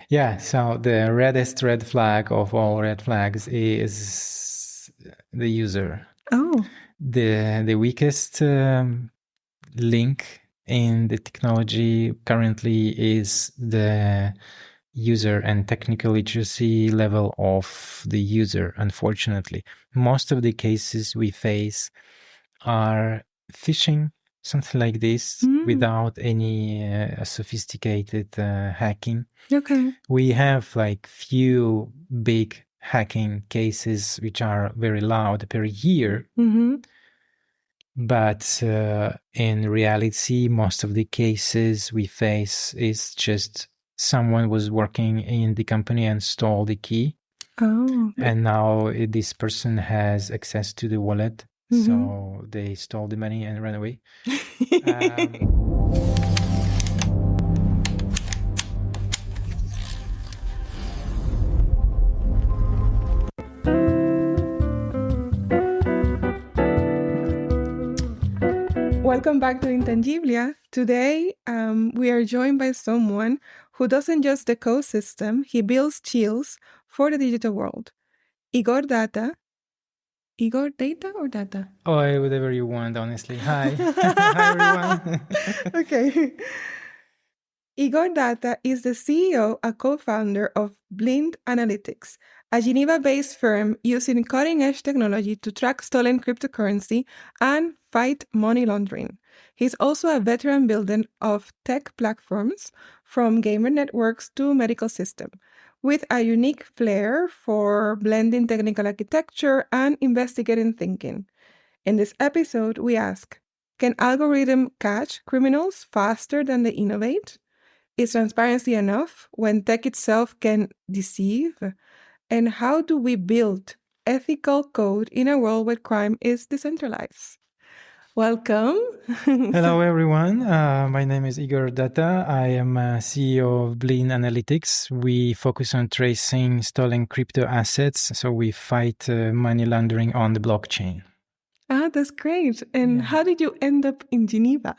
Yeah, so the reddest red flag of all red flags is the user. Oh, The weakest link in the technology currently is the user and technical literacy level of the user, unfortunately. Most of the cases we face are phishing, something like this, without any sophisticated hacking. okay. We have like few big hacking cases which are very loud per year, but in reality, most of the cases we face is just someone was working in the company and stole the key. Oh, And now this person has access to the wallet. So they stole the money and ran away. Welcome back to Intangiblia. Today, we are joined by someone who doesn't just decode system, he builds tools for the digital world. Igor Data. Igor Data or Data? Oh, whatever you want, honestly. Hi. Hi, everyone. Okay. Igor Data is the CEO and co-founder of Blin Analytics, a Geneva-based firm using cutting-edge technology to track stolen cryptocurrency and fight money laundering. He's also a veteran builder of tech platforms, from gamer networks to medical systems, with a unique flair for blending technical architecture and investigating thinking. In this episode, we ask, can algorithm catch criminals faster than they innovate? Is transparency enough when tech itself can deceive? And how do we build ethical code in a world where crime is decentralized? Welcome. Hello, everyone. My name is Igor Data. I am CEO of Blin Analytics. We focus on tracing stolen crypto assets. So we fight money laundering on the blockchain. Ah, that's great. And how did you end up in Geneva?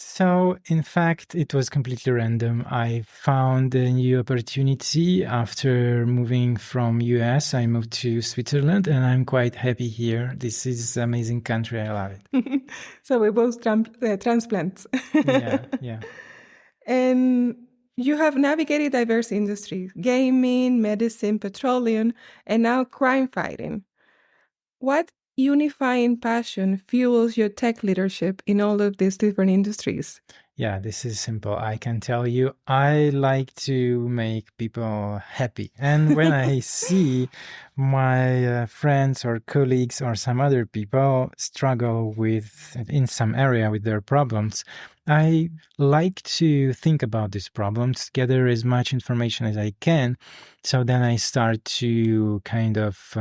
So, in fact, it was completely random. I found a new opportunity after moving from US. I moved to Switzerland and I'm quite happy here. This is an amazing country. I love it. So we both transplants. Yeah. And you have navigated diverse industries, gaming, medicine, petroleum, and now crime fighting. What unifying passion fuels your tech leadership in all of these different industries? Yeah, this is simple. I can tell you, I like to make people happy. And when I see my friends or colleagues or some other people struggle in some area with their problems, I like to think about these problems, gather as much information as I can. So then I start to kind of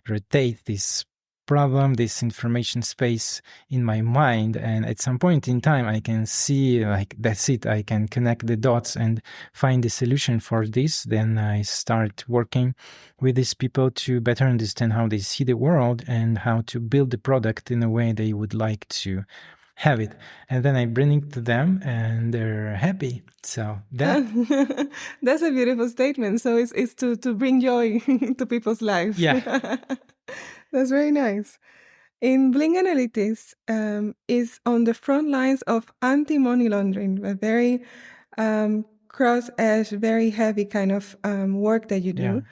rotate this problem, this information space in my mind, and at some point in time I can see like that's it, I can connect the dots and find the solution for this. Then I start working with these people to better understand how they see the world and how to build the product in a way they would like to have it, and then I bring it to them and they're happy. So that that's a beautiful statement. So it's to bring joy to people's life. yeah. That's very nice. In Blink Analytics is on the front lines of anti-money laundering, a very cross-edge, very heavy kind of work that you do,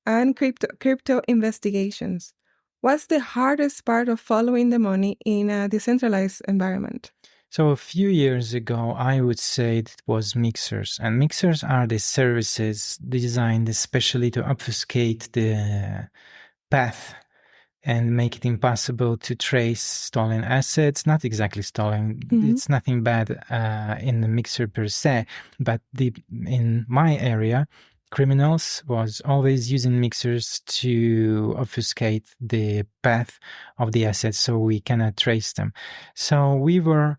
and crypto investigations. What's the hardest part of following the money in a decentralized environment? So a few years ago, I would say it was mixers. And mixers are the services designed especially to obfuscate the path and make it impossible to trace stolen assets. Not exactly stolen. It's nothing bad in the mixer per se, but in my area, criminals was always using mixers to obfuscate the path of the assets so we cannot trace them. So we were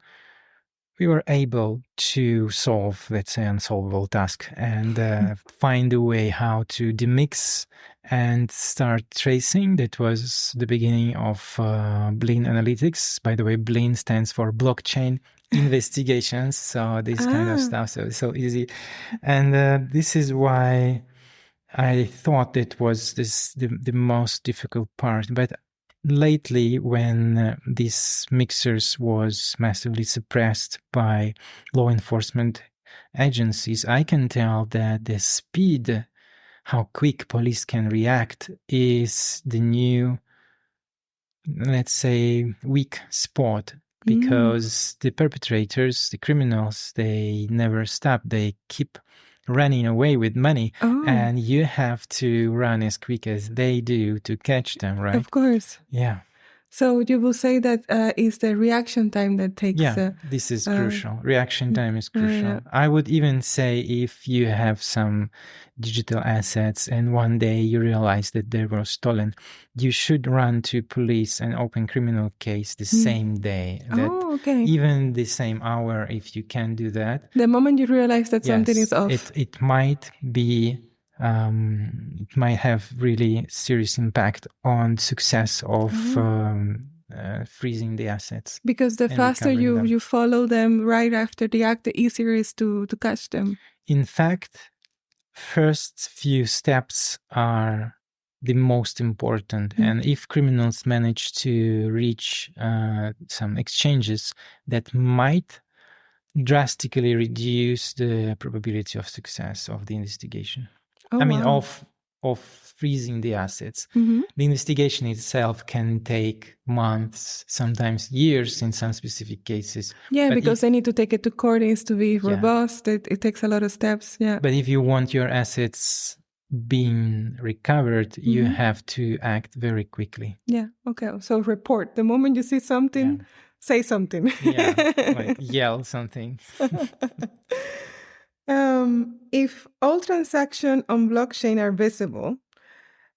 able to solve, let's say, unsolvable task and find a way how to demix and start tracing. That was the beginning of Blin Analytics. By the way, Blin stands for blockchain investigations. So this kind of stuff. So easy. And this is why I thought it was the most difficult part. But lately, when these mixers was massively suppressed by law enforcement agencies, I can tell that the speed, how quick police can react, is the new, let's say, weak spot, because the perpetrators, the criminals, they never stop. They keep running away with money, and you have to run as quick as they do to catch them, right? Of course. Yeah. So you will say that is the reaction time that takes... Yeah, this is crucial. Reaction time is crucial. I would even say if you have some digital assets and one day you realize that they were stolen, you should run to police and open criminal case the same day. Even the same hour, if you can do that. The moment you realize that something is off. It might be... it might have really serious impact on success of freezing the assets. Because the faster you follow them right after the act, the easier it is to catch them. In fact, first few steps are the most important. And if criminals manage to reach some exchanges, that might drastically reduce the probability of success of the investigation. Of freezing the assets. The investigation itself can take months, sometimes years in some specific cases. Yeah, but because they need to take it to court, it needs to be robust, it takes a lot of steps. Yeah. But if you want your assets being recovered, you have to act very quickly. Yeah, okay. So report. The moment you see something, say something. Like yell something. If all transactions on blockchain are visible,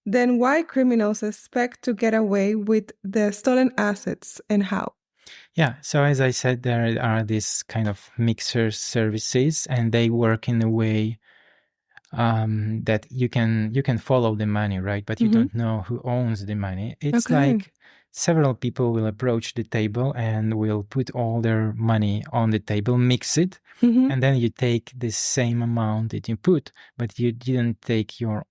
then why criminals expect to get away with the stolen assets and how? Yeah, so as I said, there are these kind of mixer services, and they work in a way that you can follow the money, right? But you don't know who owns the money. It's like several people will approach the table and will put all their money on the table, mix it, and then you take the same amount that you put, but you didn't take your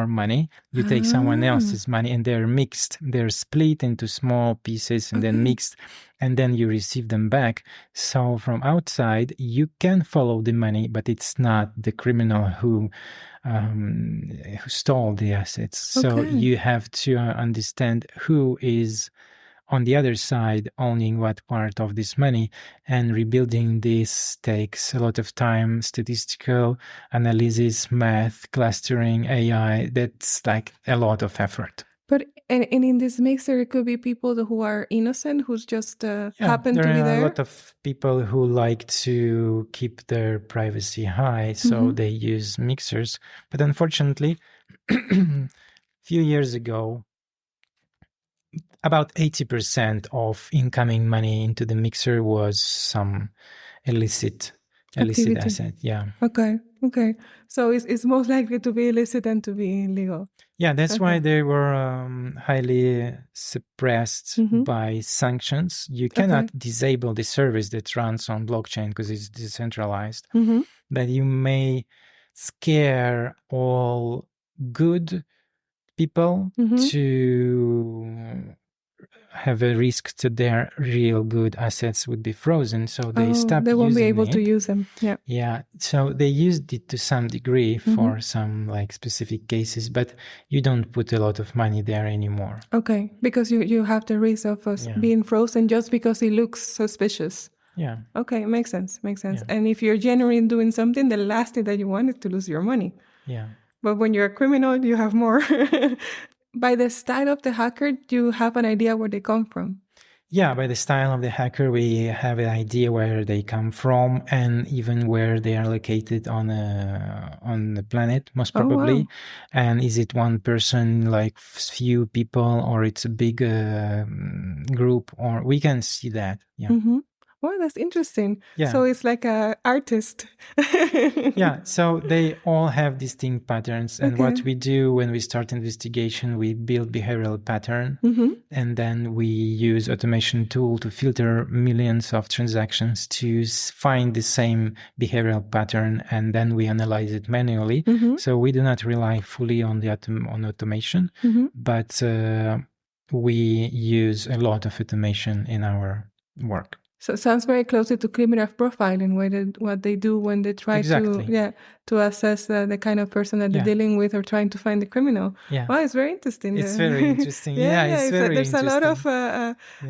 money, you take someone else's money, and they're mixed, they're split into small pieces and then mixed, and then you receive them back. So from outside, you can follow the money, but it's not the criminal who stole the assets. So you have to understand who is on the other side owning what part of this money, and rebuilding this takes a lot of time, statistical analysis, math, clustering, AI. That's like a lot of effort. But and in this mixer, it could be people who are innocent, who's just happen to be there. There are a lot of people who like to keep their privacy high, so they use mixers. But unfortunately, a few years ago, about 80% of incoming money into the mixer was some illicit asset. Yeah. Okay. So it's most likely to be illicit than to be illegal. Yeah, that's why they were highly suppressed by sanctions. You cannot disable the service that runs on blockchain because it's decentralized. But you may scare all good people to have a risk to their real good assets would be frozen, so they stop. They won't be able to use them. Yeah. So they used it to some degree for some like specific cases, but you don't put a lot of money there anymore. Okay, because you have the risk of being frozen just because it looks suspicious. Yeah. Okay, makes sense. Yeah. And if you're genuine doing something, the last thing that you want is to lose your money. Yeah. But when you're a criminal, you have more. By the style of the hacker, do you have an idea where they come from? Yeah, by the style of the hacker, we have an idea where they come from and even where they are located on the planet, most probably. Wow. And is it one person, like few people, or it's a big group, or we can see that. Yeah. Well, that's interesting. Yeah. So it's like an artist. Yeah, so they all have distinct patterns. And Okay. what we do when we start investigation, we build behavioral pattern, and then we use automation tool to filter millions of transactions to find the same behavioral pattern, and then we analyze it manually. So we do not rely fully on the on automation, but we use a lot of automation in our work. So it sounds very closely to criminal profiling, what they do when they try to assess the kind of person that they're dealing with or trying to find the criminal. Yeah. Wow, it's very interesting. It's very interesting. It's very there's interesting.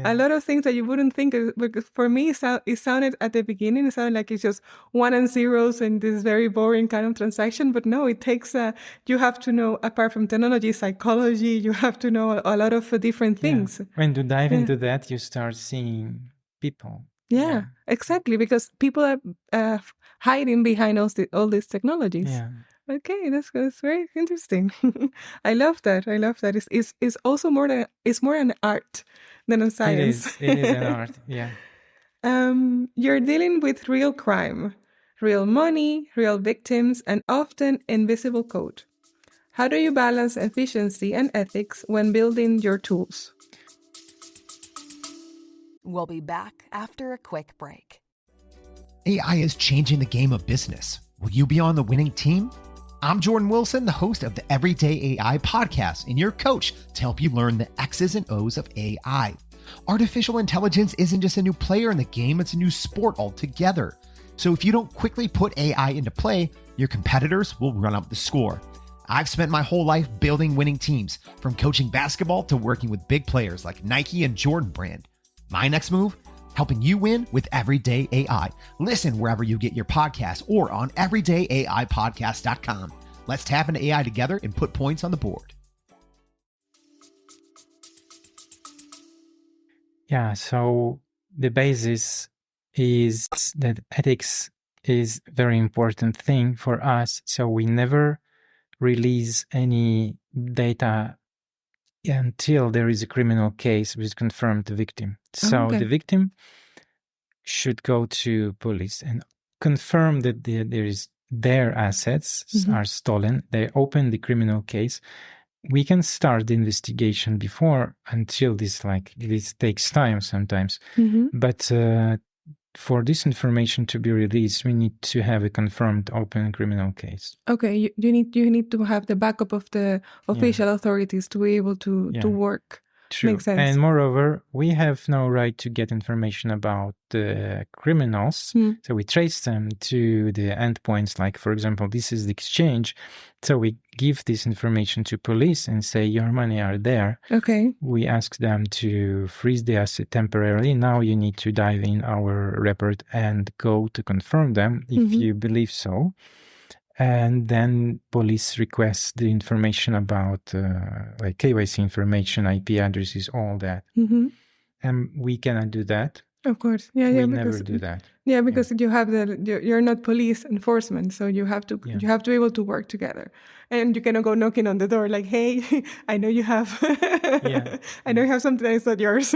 a lot of things that you wouldn't think. Because for me, it sounded at the beginning, it sounded like it's just one and zeros and this very boring kind of transaction. But no, it takes, you have to know, apart from technology, psychology, you have to know a lot of different things. When you dive into that, you start seeing people. Yeah, exactly, because people are hiding behind all these technologies. Yeah. Okay, that's very interesting. I love that. It's also more an art than a science. It is an art. Yeah. You're dealing with real crime, real money, real victims, and often invisible code. How do you balance efficiency and ethics when building your tools? We'll be back after a quick break. AI is changing the game of business. Will you be on the winning team? I'm Jordan Wilson, the host of the Everyday AI podcast and your coach to help you learn the X's and O's of AI. Artificial intelligence isn't just a new player in the game, it's a new sport altogether. So if you don't quickly put AI into play, your competitors will run up the score. I've spent my whole life building winning teams, from coaching basketball to working with big players like Nike and Jordan Brand. My next move? Helping you win with Everyday AI. Listen wherever you get your podcasts or on everydayaipodcast.com. Let's tap into AI together and put points on the board. Yeah, so the basis is that ethics is a very important thing for us. So we never release any data until there is a criminal case which confirmed the victim. So the victim should go to police and confirm that their assets are stolen. They open the criminal case. We can start the investigation before until this takes time sometimes. But for this information to be released, we need to have a confirmed open criminal case. Okay, you need to have the backup of the official authorities to be able to work. True. Makes sense. And moreover, we have no right to get information about the criminals. So we trace them to the endpoints. Like, for example, this is the exchange. So we give this information to police and say, your money are there. Okay. We ask them to freeze the asset temporarily. Now you need to dive in our report and go to confirm them if you believe so. And then police request the information about like KYC information, IP addresses, all that. And we cannot do that. Of course. Yeah, we never do that. Yeah, because you have you're not police enforcement, so you have to be able to work together. And you cannot go knocking on the door like, hey, I know you have I know you have something that is not yours.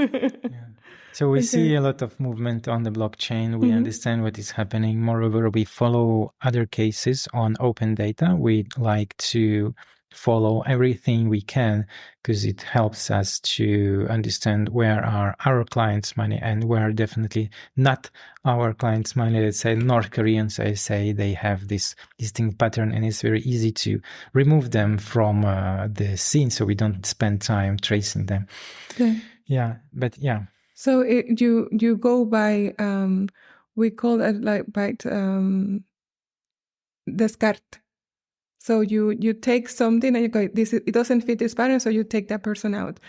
So we see a lot of movement on the blockchain. We understand what is happening. Moreover, we follow other cases on open data. We like to follow everything we can because it helps us to understand where are our clients' money and where definitely not our clients' money. Let's say North Koreans, I say they have this distinct pattern, and it's very easy to remove them from the scene, so we don't spend time tracing them. Okay. Yeah, but yeah. So you go by we call it like by descarte. So you take something and you go, it doesn't fit this pattern, so you take that person out,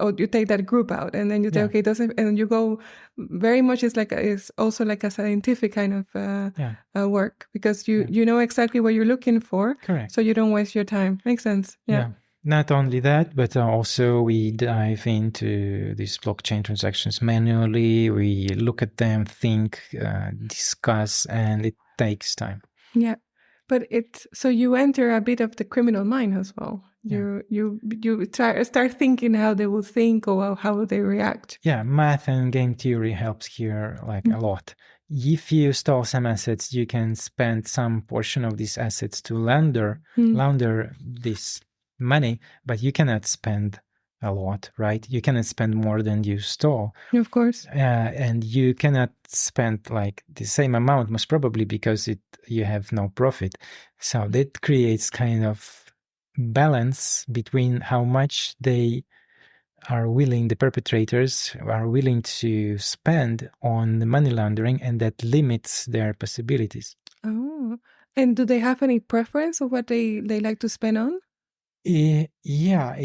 or you take that group out, and then you say, okay, it doesn't, and you go very much. It's also like a scientific kind of work, because you know exactly what you're looking for. Correct. So you don't waste your time. Makes sense. Yeah. Not only that, but also we dive into these blockchain transactions manually. We look at them, think, discuss, and it takes time. Yeah. But so you enter a bit of the criminal mind as well. You start thinking how they will think or how they react. Yeah, math and game theory helps here like a lot. If you stole some assets, you can spend some portion of these assets to launder this money, but you cannot spend a lot, right? You cannot spend more than you stole. Of course. And you cannot spend like the same amount, most probably because you have no profit. So that creates kind of balance between how much the perpetrators are willing to spend on the money laundering, and that limits their possibilities. Oh, and do they have any preference of what they like to spend on? Yeah,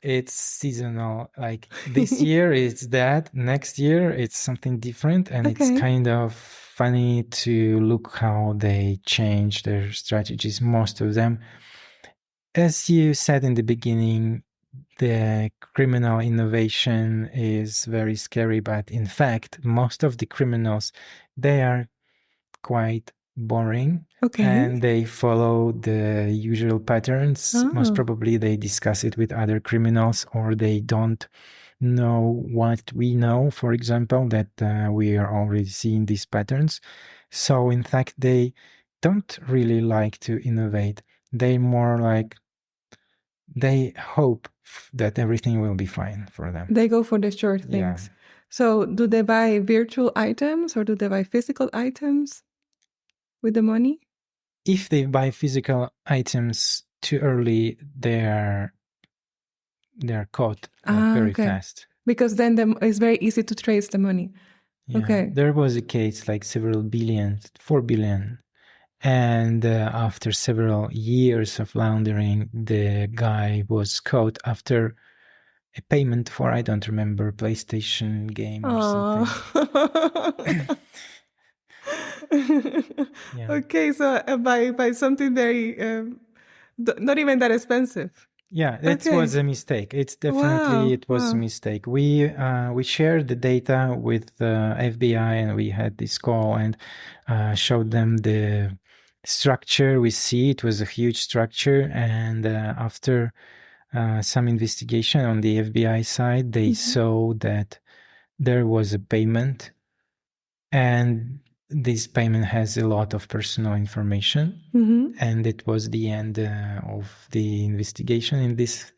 it's seasonal. Like this year it's that, next year it's something different, and it's kind of funny to look how they change their strategies, most of them. As you said in the beginning, the criminal innovation is very scary, but in fact, most of the criminals, they are quite boring. And they follow the usual patterns. Most probably they discuss it with other criminals, or they don't know what we know, for example, that we are already seeing these patterns. So in fact, they don't really like to innovate. They more like, they hope that everything will be fine for them. They go for the short things. Yeah. So do they buy virtual items or do they buy physical items with the money? If they buy physical items too early, they're caught very fast. Because then it's very easy to trace the money. Yeah. There was a case like several billion, 4 billion. And after several years of laundering, the guy was caught after a payment for, I don't remember, PlayStation game or something. Yeah. Okay, so by something very, not even that expensive. Yeah, that was a mistake. It's definitely, it was a mistake. We shared the data with FBI, and we had this call and showed them the structure. We see it was a huge structure, and after some investigation on the FBI side, they saw that there was a payment, and this payment has a lot of personal information, and it was the end of the investigation in this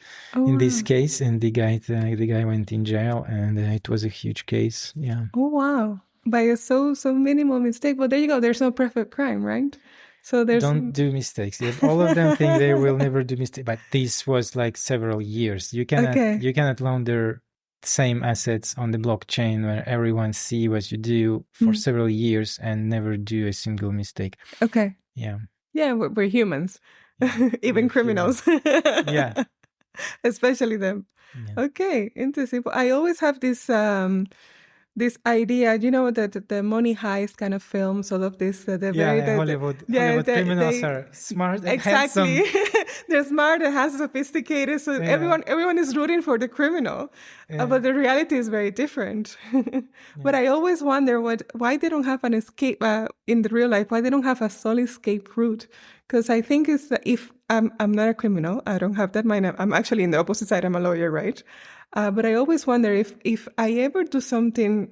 case. And the guy went in jail, and it was a huge case. Yeah. Oh wow! By a so minimal mistake, but there you go. There's no perfect crime, right? So don't do mistakes. All of them think they will never do mistakes, but this was like several years. You cannot launder same assets on the blockchain where everyone see what you do for several years and never do a single mistake. Okay. Yeah. Yeah, we're humans, even criminals. Yeah. Especially them. Yeah. Okay, interesting. I always have this this idea, that the money heist kind of films, all of this. Hollywood criminals are smart and handsome. They're smart and sophisticated, so everyone is rooting for the criminal. But the reality is very different. But I always wonder why they don't have an escape in the real life. Why they don't have a solid escape route? Because I think it's if I'm not a criminal, I don't have that mind. I'm actually in the opposite side. I'm a lawyer, right? But I always wonder if I ever do something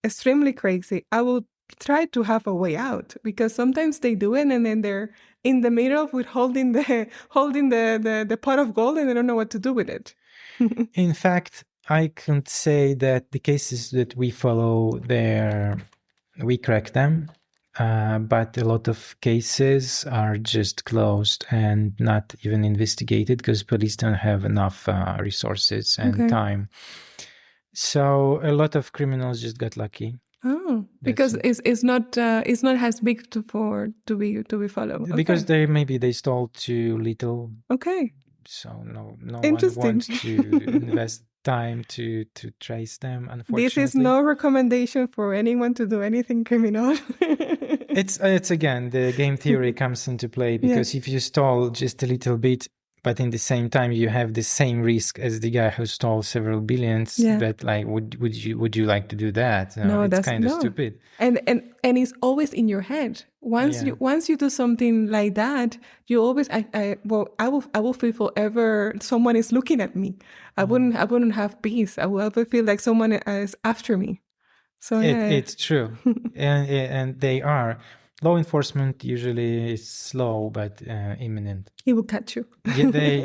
extremely crazy, I will try to have a way out, because sometimes they do it and then they're in the middle with holding the pot of gold and they don't know what to do with it. In fact, I can say that the cases that we follow we crack them, but a lot of cases are just closed and not even investigated because police don't have enough resources and time. So a lot of criminals just got lucky. Oh, because it's not as big to be followed. Because they stole too little. Okay. So no one wants to invest time to trace them, unfortunately. This is no recommendation for anyone to do anything criminal. It's again, the game theory comes into play, because if you stole just a little bit, but in the same time you have the same risk as the guy who stole several billions. Yeah. But like, would you like to do that? No, it's that's kind of no. stupid. And it's always in your head. Once Yeah. you do something like that, you always I will feel forever someone is looking at me. I wouldn't have peace. I will ever feel like someone is after me. So It's true. and they are. Law enforcement usually is slow but imminent. he will catch you. They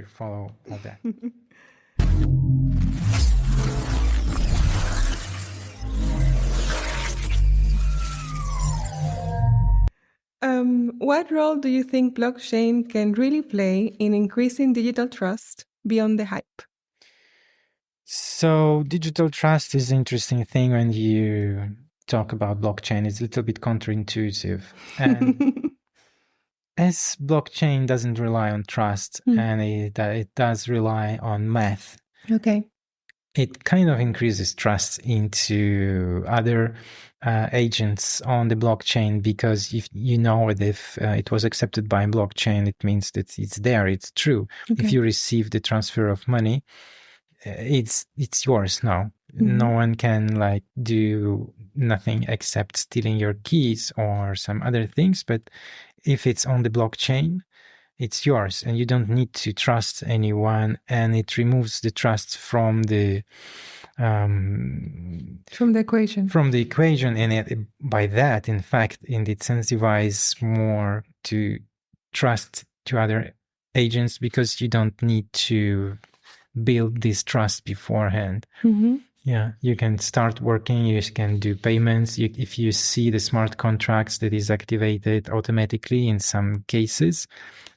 follow all that. What role do you think blockchain can really play in increasing digital trust beyond the hype? So digital trust is an interesting thing when you talk about blockchain. It's a little bit counterintuitive. And as blockchain doesn't rely on trust and it does rely on math, Okay. it kind of increases trust into other agents on the blockchain, because if you know that if it was accepted by blockchain, it means that it's there, it's true. Okay. If you receive the transfer of money, it's yours now. No one can like do nothing except stealing your keys or some other things. But if it's on the blockchain, it's yours and you don't need to trust anyone, and it removes the trust from the equation. And by that, in fact, it incentivizes more to trust to other agents, because you don't need to build this trust beforehand. Yeah, you can start working, you can do payments. If you see the smart contracts that is activated automatically in some cases,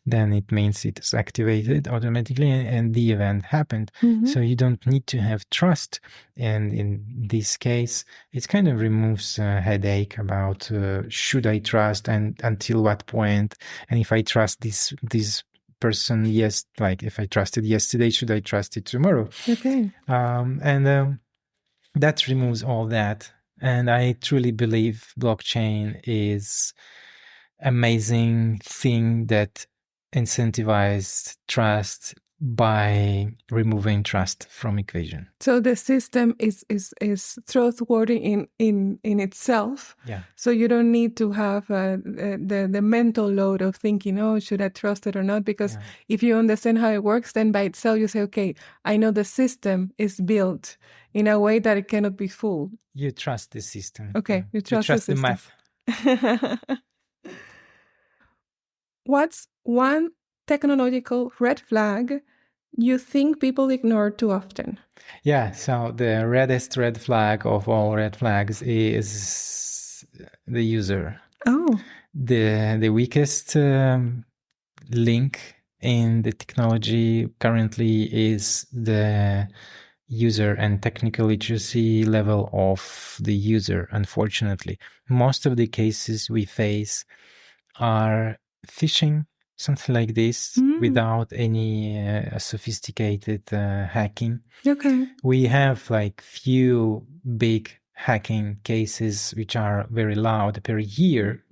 then it means it is activated automatically and the event happened. So you don't need to have trust. And in this case, it kind of removes a headache about should I trust and until what point? And if I trust this person, yes, like if I trusted yesterday, should I trust it tomorrow? Okay. That removes all that. And I truly believe blockchain is amazing thing that incentivizes trust by removing trust from equation. So the system is trustworthy in itself. Yeah. So you don't need to have the mental load of thinking, oh, should I trust it or not? Because if you understand how it works, then by itself you say, okay, I know the system is built in a way that it cannot be fooled. You trust the system. Okay, you trust the math. What's one technological red flag you think people ignore too often? Yeah, so the reddest red flag of all red flags is the user. Oh. The weakest link in the technology currently is the user and technical literacy level of the user, unfortunately. Most of the cases we face are phishing, something like this, without any sophisticated hacking. Okay. We have like few big hacking cases which are very loud per year.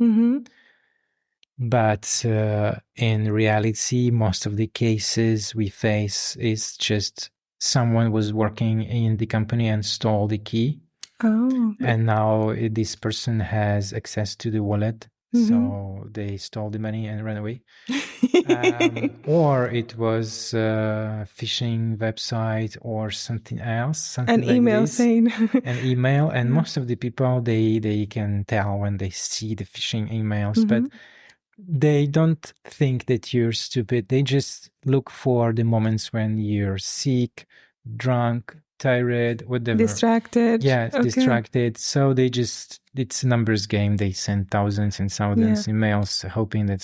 But in reality, most of the cases we face is just someone was working in the company and stole the key. Oh. And now this person has access to the wallet. So they stole the money and ran away. Or it was a phishing website or something else. An email saying. An email. And most of the people, they can tell when they see the phishing emails. But they don't think that you're stupid. They just look for the moments when you're sick, drunk, tired, whatever. Distracted. Yeah, distracted. So it's a numbers game. They send thousands and thousands emails hoping that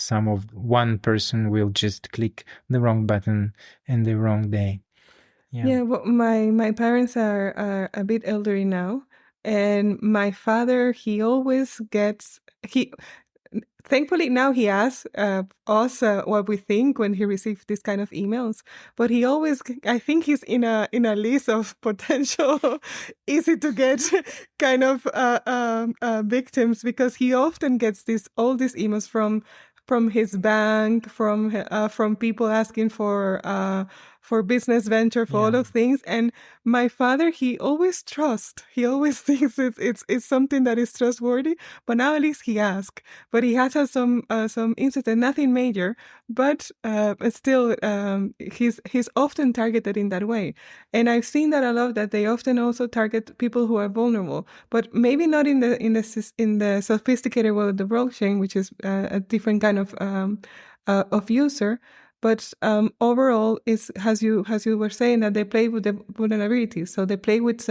one person will just click the wrong button in the wrong day. Yeah, well, my parents are a bit elderly now. And my father, thankfully now he asks us what we think when he receives this kind of emails. But he always, I think he's in a list of potential easy to get kind of victims, because he often gets all these emails from from his bank, from people asking for business venture, for all those things. And my father, he always trusts. He always thinks it's something that is trustworthy. But now at least he asks. But he has had some incident, nothing major, but still he's often targeted in that way. And I've seen that a lot, that they often also target people who are vulnerable, but maybe not in the sophisticated way of the blockchain, which is a different kind of user. But overall, is as you were saying, that they play with the vulnerabilities. So they play with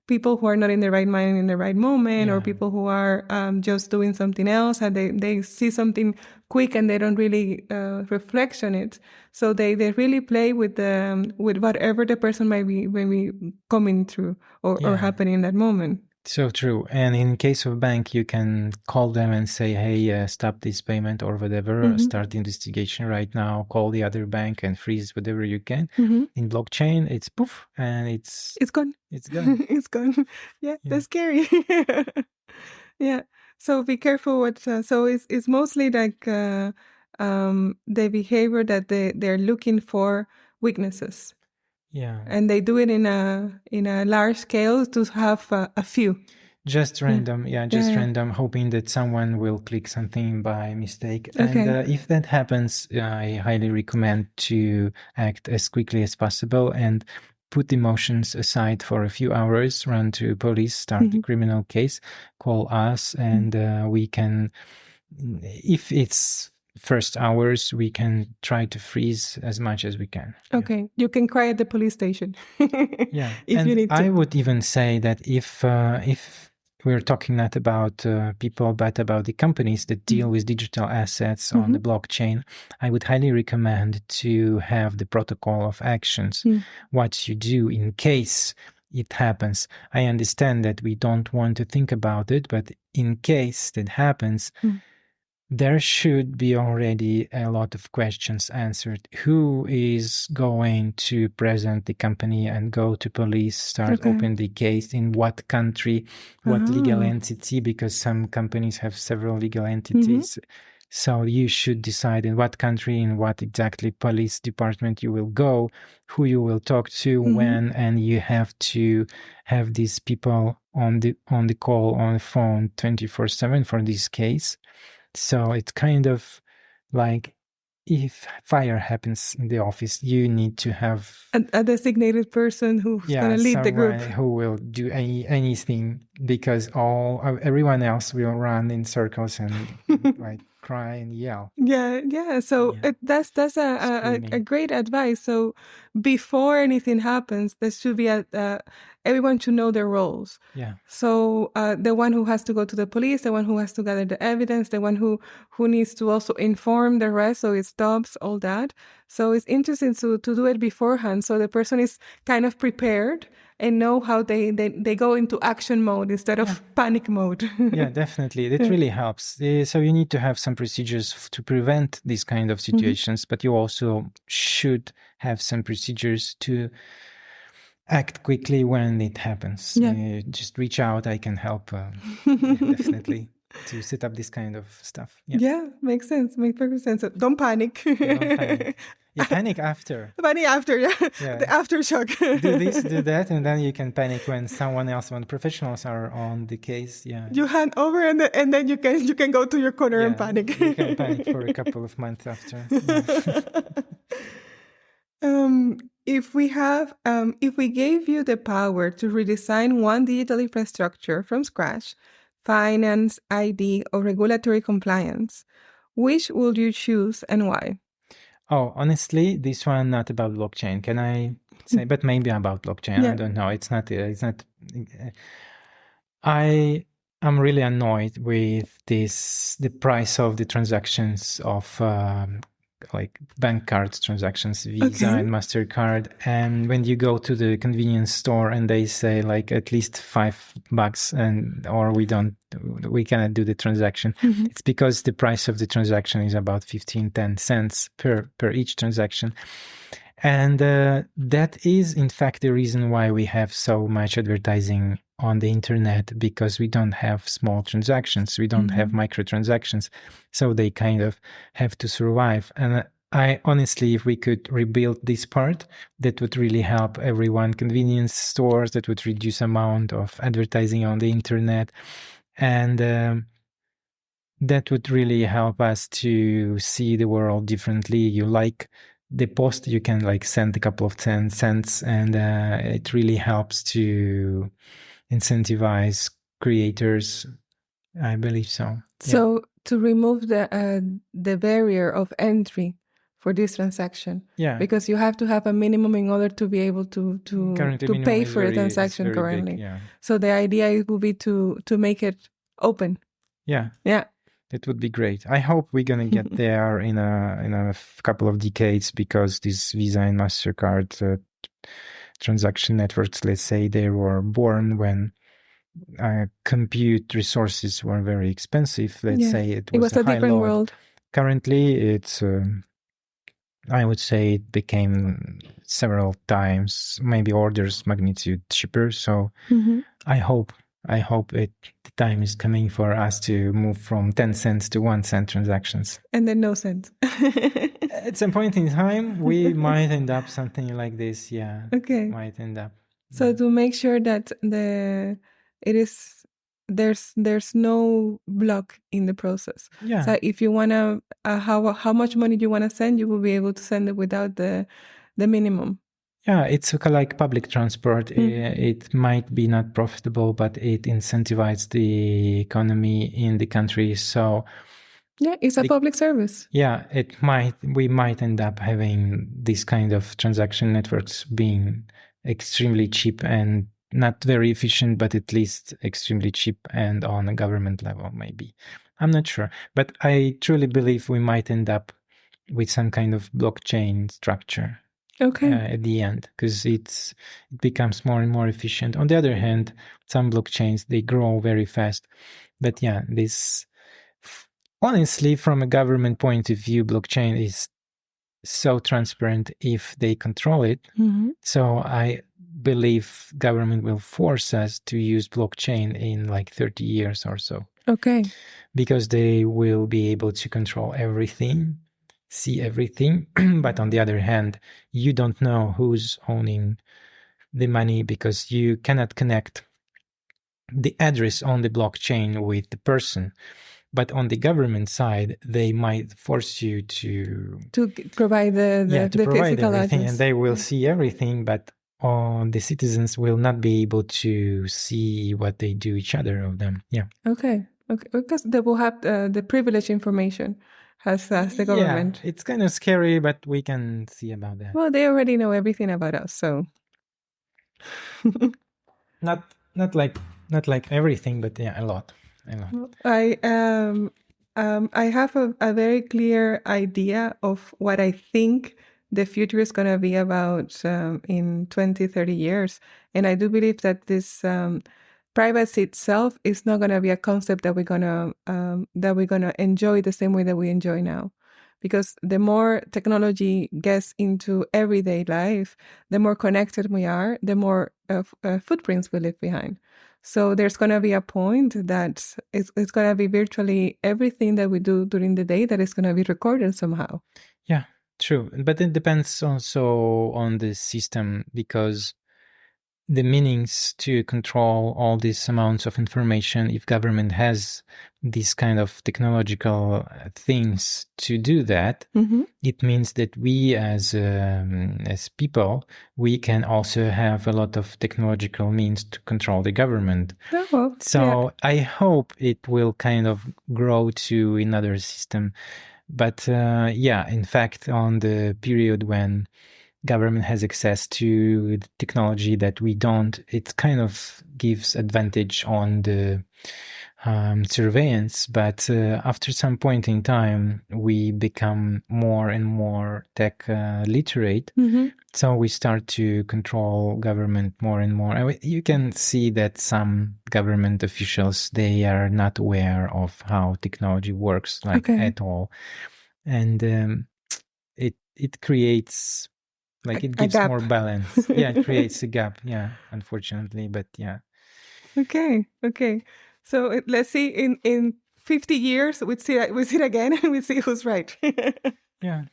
people who are not in the right mind in the right moment, or people who are just doing something else, and they see something quick and they don't really reflect on it. So they really play with whatever the person might be coming through or happening in that moment. So true. And in case of bank, you can call them and say, hey, stop this payment or whatever, start the investigation right now, call the other bank and freeze whatever you can. In blockchain, it's poof, and it's gone. It's gone. It's gone. Yeah, that's scary. Yeah. So be careful what, so it's mostly like the behavior that they're looking for weaknesses. Yeah. And they do it in a large scale to have a few. Just random, random, hoping that someone will click something by mistake. Okay. And if that happens, I highly recommend to act as quickly as possible and put emotions aside for a few hours, run to police, start a criminal case, call us, and we can, if it's first hours, we can try to freeze as much as we can. Okay, you can cry at the police station. Yeah, if and you need to. I would even say that if we're talking not about people, but about the companies that deal with digital assets on the blockchain, I would highly recommend to have the protocol of actions, what you do in case it happens. I understand that we don't want to think about it, but in case that happens, there should be already a lot of questions answered. Who is going to present the company and go to police, start open the case, in what country, what legal entity, because some companies have several legal entities. So you should decide in what country, in what exactly police department you will go, who you will talk to, when, and you have to have these people on the call, on the phone 24/7 for this case. So it's kind of like if fire happens in the office, you need to have a designated person who's going to lead the group, who will do anything, because everyone else will run in circles and like cry and yell. Yeah. So that's a great advice. So before anything happens, there should be everyone should know their roles. Yeah. So the one who has to go to the police, the one who has to gather the evidence, the one who needs to also inform the rest, so it stops all that. So it's interesting to do it beforehand, so the person is kind of prepared and know how they go into action mode instead of panic mode. Yeah, definitely. That really helps. So you need to have some procedures to prevent these kind of situations, but you also should have some procedures to act quickly when it happens. Just reach out. I can help, definitely, to set up this kind of stuff. Yeah, makes sense. Makes perfect sense. So don't panic. Don't panic. You panic after. Panic after, the aftershock. Do this, do that, and then you can panic when someone else, when professionals are on the case. Yeah. You hand over, and then you can go to your corner and panic. You can panic for a couple of months after. If we gave you the power to redesign one digital infrastructure from scratch, finance, ID, or regulatory compliance, which would you choose and why? Oh, honestly, this one not about blockchain. Can I say? But maybe about blockchain. I don't know. It's not. I am really annoyed with the price of the transactions of like bank card transactions, Visa and MasterCard. And when you go to the convenience store and they say like at least $5 or we cannot do the transaction, it's because the price of the transaction is about 10 cents per each transaction. And that is in fact the reason why we have so much advertising on the internet because we don't have small transactions, we don't have microtransactions, so they kind of have to survive. And I honestly, if we could rebuild this part, that would really help everyone. Convenience stores, that would reduce amount of advertising on the internet, and that would really help us to see the world differently. You like the post, you can like send a couple of cents, and it really helps to incentivize creators. I believe so. So to remove the barrier of entry for this transaction, because you have to have a minimum in order to be able to pay for a transaction currently. Big, So the idea would be to make it open. Yeah. Yeah. It would be great. I hope we're gonna get there in a couple of decades, because these Visa and MasterCard transaction networks, let's say, they were born when compute resources were very expensive. Let's say it was a different load. World. Currently, it's I would say it became several times, maybe orders magnitude cheaper. So I hope the time is coming for us to move from 10 cents to 1 cent transactions. And then no cents. At some point in time, we might end up something like this. Yeah. Okay. Might end up. So to make sure that there's no block in the process. Yeah. So if you wanna how much money you wanna send, you will be able to send it without the minimum. Yeah, it's like public transport. It might be not profitable, but it incentivizes the economy in the country. So yeah, it's a public service. Yeah, we might end up having this kind of transaction networks being extremely cheap and not very efficient, but at least extremely cheap and on a government level, maybe. I'm not sure, but I truly believe we might end up with some kind of blockchain structure. Okay. At the end, because it becomes more and more efficient. On the other hand, some blockchains, they grow very fast. But yeah, this, honestly, from a government point of view, blockchain is so transparent if they control it. So I believe government will force us to use blockchain in like 30 years or so. Okay. Because they will be able to control everything, see everything. But on the other hand, you don't know who's owning the money, because you cannot connect the address on the blockchain with the person. But on the government side, they might force you to provide the physical everything, address. and they will see everything, but the citizens will not be able to see what they do each other of them. Yeah. Okay. Because they will have the privileged information as the government. Yeah, it's kind of scary, but we can see about that. Well, they already know everything about us, so not like everything, but yeah, a lot. I have a very clear idea of what I think the future is going to be about in 20, 30 years. And I do believe that this privacy itself is not going to be a concept that we're gonna enjoy the same way that we enjoy now, because the more technology gets into everyday life, the more connected we are, the more footprints we leave behind. So there's going to be a point that it's going to be virtually everything that we do during the day that is going to be recorded somehow. Yeah, true. But it depends also on the system, because the meanings to control all these amounts of information, if government has these kind of technological things to do that, it means that we as people, we can also have a lot of technological means to control the government. I hope it will kind of grow to another system. But in fact, on the period when government has access to the technology that we don't, it kind of gives advantage on the surveillance. But after some point in time, we become more and more tech literate. So we start to control government more and more. You can see that some government officials, they are not aware of how technology works at all. And it creates, like, it gives more balance. Yeah, it creates a gap. Yeah, unfortunately, but yeah. Okay. So let's see in 50 years we see it again and we see who's right. Yeah,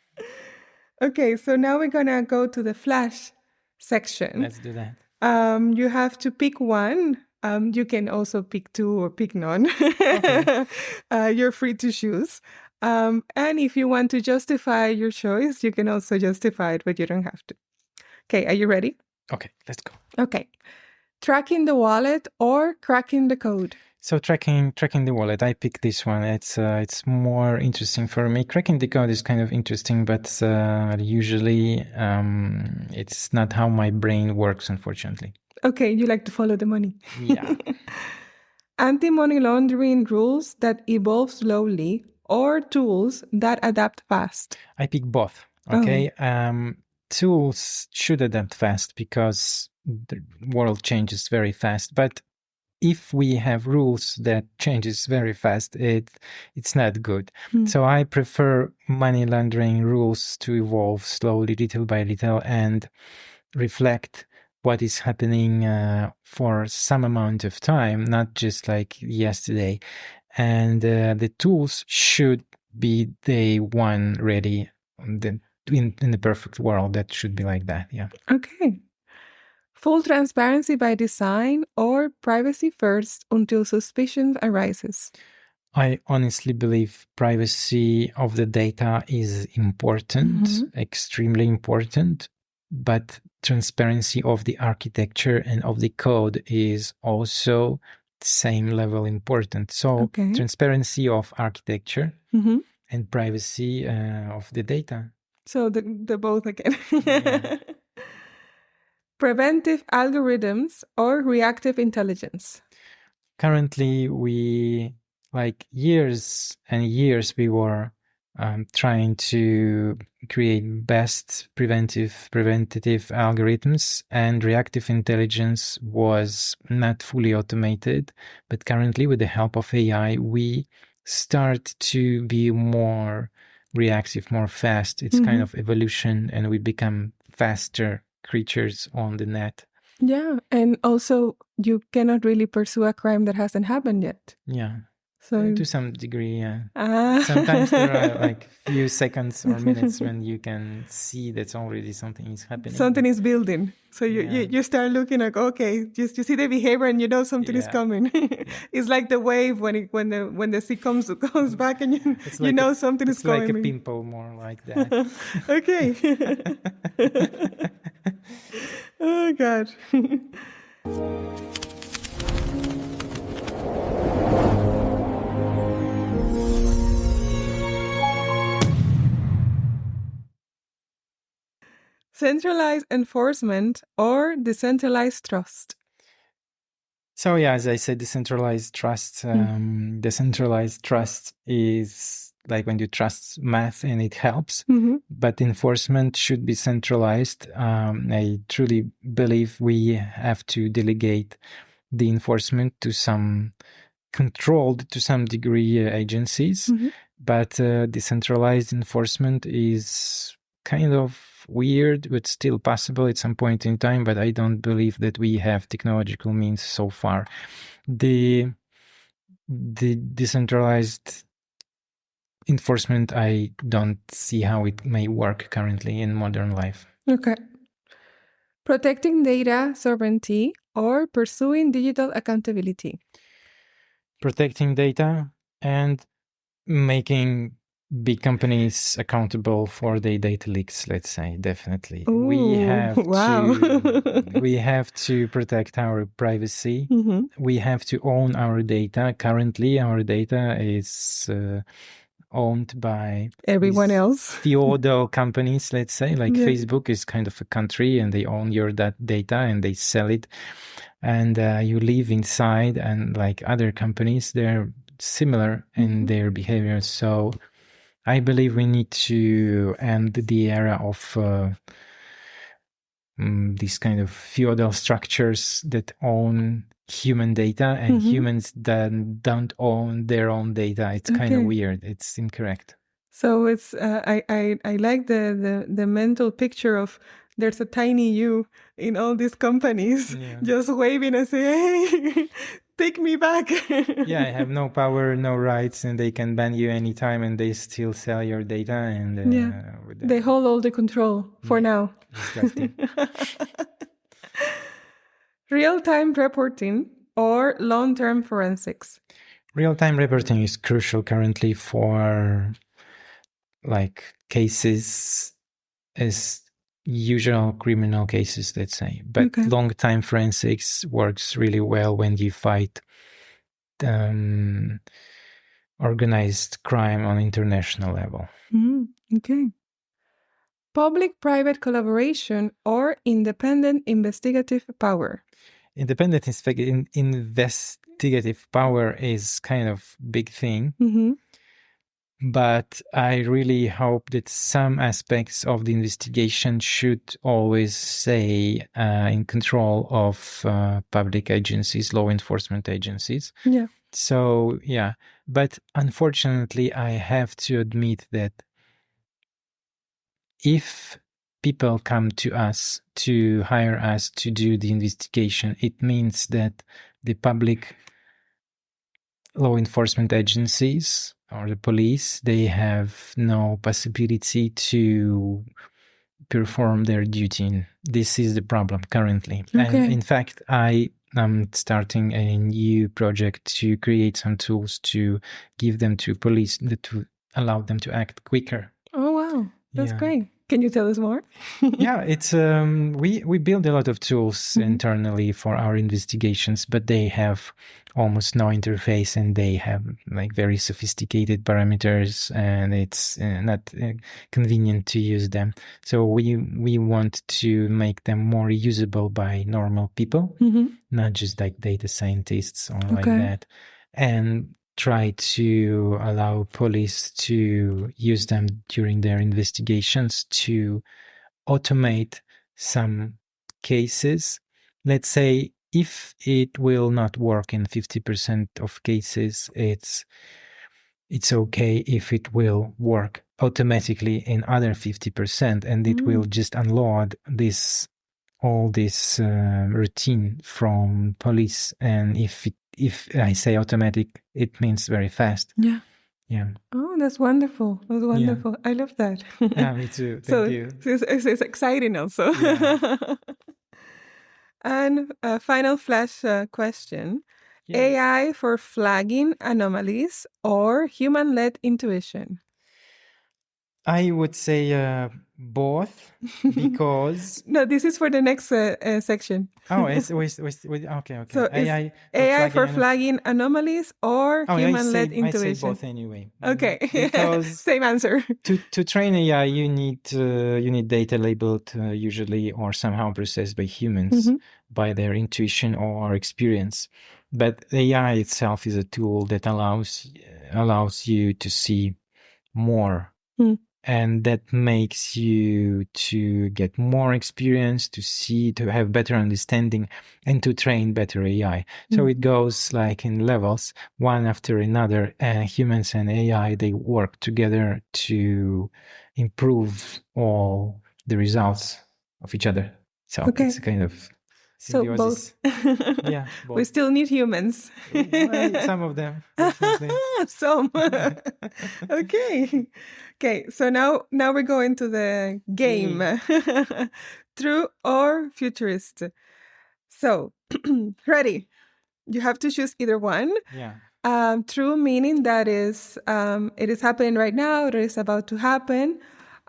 Okay, so now we're gonna go to the flash section. let's do that. You have to pick one. You can also pick two or pick none. Okay. You're free to choose. And if you want to justify your choice, you can also justify it, but you don't have to. Okay, are you ready? Okay, let's go. Okay. Tracking the wallet or cracking the code? So tracking the wallet, I picked this one. It's more interesting for me. Cracking the code is kind of interesting, but usually it's not how my brain works, unfortunately. Okay, you like to follow the money. Yeah. Anti-money laundering rules that evolve slowly or tools that adapt fast? I pick both. Okay. Tools should adapt fast because the world changes very fast. But if we have rules that changes very fast, it's not good. So I prefer money laundering rules to evolve slowly, little by little, and reflect what is happening for some amount of time, not just like yesterday. And the tools should be day one ready. In the perfect world, that should be like that. Yeah. Okay. Full transparency by design or privacy first until suspicion arises? I honestly believe privacy of the data is important, extremely important, but transparency of the architecture and of the code is also same level important. So transparency of architecture and privacy of the data. So the both again. Yeah. Preventive algorithms or reactive intelligence? Currently, we like years and years we were trying to create best preventative algorithms, and reactive intelligence was not fully automated. But currently, with the help of AI, we start to be more reactive, more fast. It's kind of evolution, and we become faster creatures on the net. Yeah, and also you cannot really pursue a crime that hasn't happened yet. Yeah. So to some degree, yeah. Sometimes there are like few seconds or minutes when you can see that already something is happening. Something is building. So you start looking like, okay, just you see the behavior and you know something is coming. It's like the wave when the sea comes back and you know something is coming. It's like a pimple, more like that. Okay. Oh God. Centralized enforcement or decentralized trust? So yeah, as I said, decentralized trust. Decentralized trust is like when you trust math and it helps, but enforcement should be centralized. I truly believe we have to delegate the enforcement to some controlled, to some degree, agencies. But decentralized enforcement is kind of weird, but still possible at some point in time. But I don't believe that we have technological means so far. The decentralized enforcement, I don't see how it may work currently in modern life. Okay. Protecting data sovereignty or pursuing digital accountability? Protecting data and making big companies accountable for their data leaks, let's say, definitely. Ooh, We have to protect our privacy. We have to own our data. Currently, our data is owned by everyone else. Feudal companies, let's say, like Facebook is kind of a country and they own your data and they sell it. And you live inside, and like other companies, they're similar in their behavior. So I believe we need to end the era of these kind of feudal structures that own human data and humans that don't own their own data. It's kind of weird. It's incorrect. So it's I like the mental picture of there's a tiny you in all these companies Yeah. just waving and saying, hey, take me back. Yeah, I have no power, no rights, and they can ban you anytime, and they still sell your data. And They hold all the control for now. Disgusting. Real-time reporting or long-term forensics? Real-time reporting is crucial currently for cases as usual criminal cases, let's say. But long-time forensics works really well when you fight organized crime on international level. Okay. Public-private collaboration or independent investigative power? Independent investigative power is kind of big thing. But I really hope that some aspects of the investigation should always stay in control of public agencies, law enforcement agencies. Yeah. So, yeah. But unfortunately, I have to admit that if people come to us to hire us to do the investigation, it means that the public law enforcement agencies or the police, they have no possibility to perform their duty. This is the problem currently. And in fact, I am starting a new project to create some tools to give them to police to allow them to act quicker. Oh, wow. That's great. Can you tell us more? Yeah, it's we build a lot of tools internally for our investigations, but they have almost no interface and they have very sophisticated parameters, and it's not convenient to use them. So we want to make them more usable by normal people, not just like data scientists or like that, and try to allow police to use them during their investigations to automate some cases. Let's say if it will not work in 50% of cases, it's okay if it will work automatically in other 50%, and it will just unload all this routine from police. And if I say automatic, it means very fast. Yeah. Yeah. Oh, that's wonderful. That's wonderful. Yeah. I love that. Yeah, me too. Thank you. It's exciting also. Yeah. And a final flash question. Yeah. AI for flagging anomalies or human-led intuition? I would say both, because... No, this is for the next section. Oh, okay. So AI for flagging anomalies or human-led intuition? I say both anyway. Okay, because same answer. To train AI, you need data labeled usually or somehow processed by humans by their intuition or experience. But AI itself is a tool that allows you to see more. And that makes you to get more experience, to have better understanding, and to train better AI. So it goes in levels, one after another. Humans and AI, they work together to improve all the results of each other. So it's a kind of symbiosis. So both. Yeah, both. We still need humans. Some of them. Some. Okay, so now we go into the game. True or futurist? So, ready? You have to choose either one. Yeah. True meaning that is it is happening right now, it is about to happen,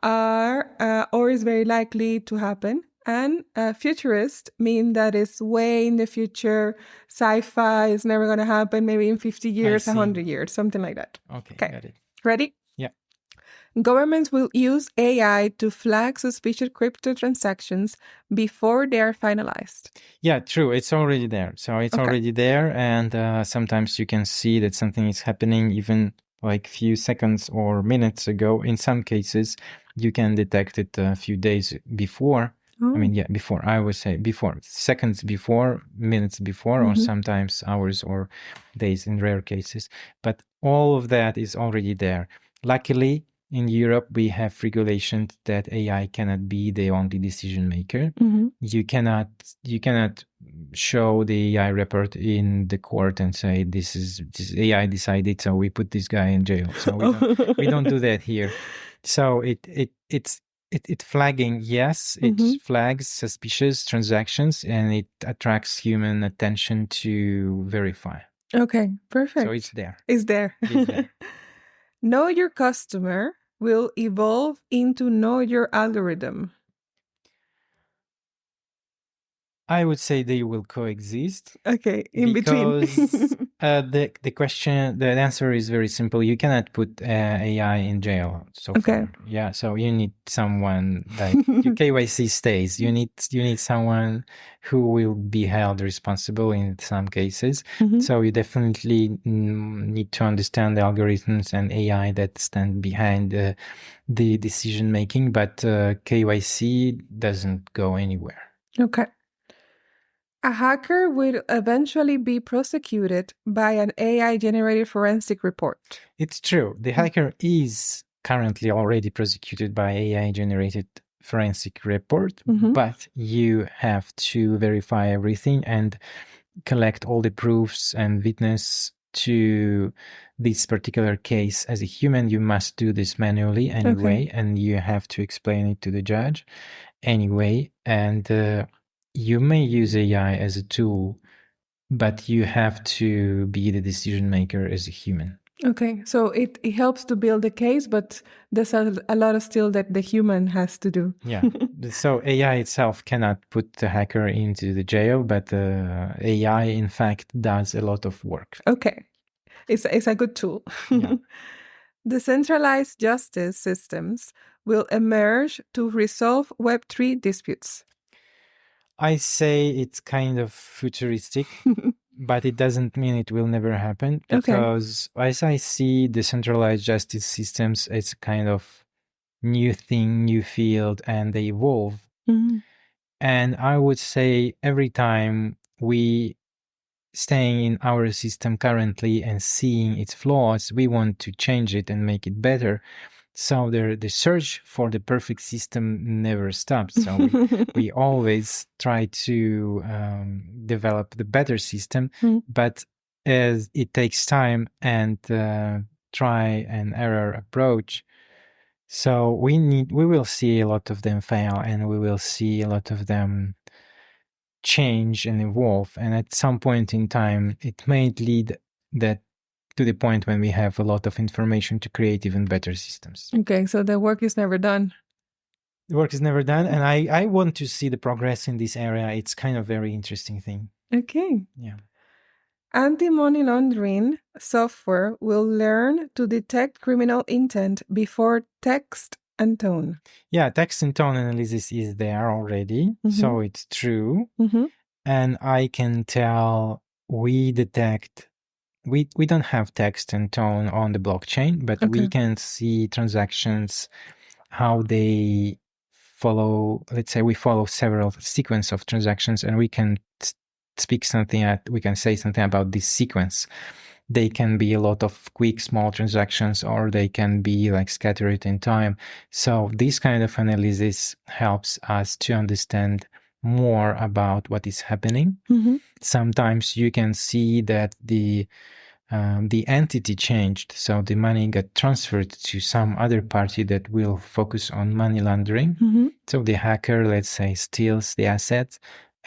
or is very likely to happen. And futurist mean that is way in the future, sci-fi is never going to happen, maybe in 50 years, 100 years, something like that. Okay, got it. Ready? Yeah. Governments will use AI to flag suspicious crypto transactions before they are finalized. Yeah, true. It's already there. So it's already there. And sometimes you can see that something is happening even few seconds or minutes ago. In some cases, you can detect it a few days before. Before, I would say before, seconds before, minutes before, or sometimes hours or days in rare cases. But all of that is already there. Luckily, In Europe, we have regulations that AI cannot be the only decision maker. Mhm. You cannot show the AI report in the court and say this AI decided, so we put this guy in jail. So we don't do that here. So it flagging, yes, it Mhm. flags suspicious transactions and it attracts human attention to verify. Okay, perfect. So it's there. It's there. It's there. Know your customer will evolve into know your algorithm. I would say they will coexist. Okay, in because between. the answer is very simple. You cannot put AI in jail so Okay. far. Yeah, so you need someone like your KYC stays. You need someone who will be held responsible in some cases. Mhm. So you definitely need to understand the algorithms and AI that stand behind the decision making, but KYC doesn't go anywhere. Okay. A hacker will eventually be prosecuted by an AI-generated forensic report. It's true. The hacker is currently already prosecuted by AI-generated forensic report, Mhm. but you have to verify everything and collect all the proofs and witness to this particular case. As a human, you must do this manually anyway, and you have to explain it to the judge anyway. And you may use AI as a tool, but you have to be the decision maker as a human. Okay, so it helps to build a case, but there's a lot of still that the human has to do. Yeah. So AI itself cannot put the hacker into the jail, but AI in fact does a lot of work. Okay, it's a good tool. Yeah. Decentralized justice systems will emerge to resolve Web3 disputes. I say it's kind of futuristic, but it doesn't mean it will never happen, because as I see decentralized justice systems, it's kind of new thing, new field, and they evolve. Mhm. And I would say every time we staying in our system currently and seeing its flaws, we want to change it and make it better. So the search for the perfect system never stops. So we always try to develop the better system, but as it takes time and try and error approach. So we will see a lot of them fail, and we will see a lot of them change and evolve. And at some point in time, it may lead that to the point when we have a lot of information to create even better systems. Okay, so the work is never done. The work is never done, and I want to see the progress in this area. It's kind of very interesting thing. Okay. Yeah. Anti-money laundering software will learn to detect criminal intent before text and tone. Yeah, text and tone analysis is there already, so it's true. And I can tell we detect, we don't have text and tone on the blockchain, but we can see transactions, how they follow. Let's say we follow several sequence of transactions, and we can we can say something about this sequence. They can be a lot of quick, small transactions, or they can be like scattered in time. So this kind of analysis helps us to understand more about what is happening. Sometimes you can see that the entity changed, so the money got transferred to some other party that will focus on money laundering. So the hacker, let's say, steals the assets,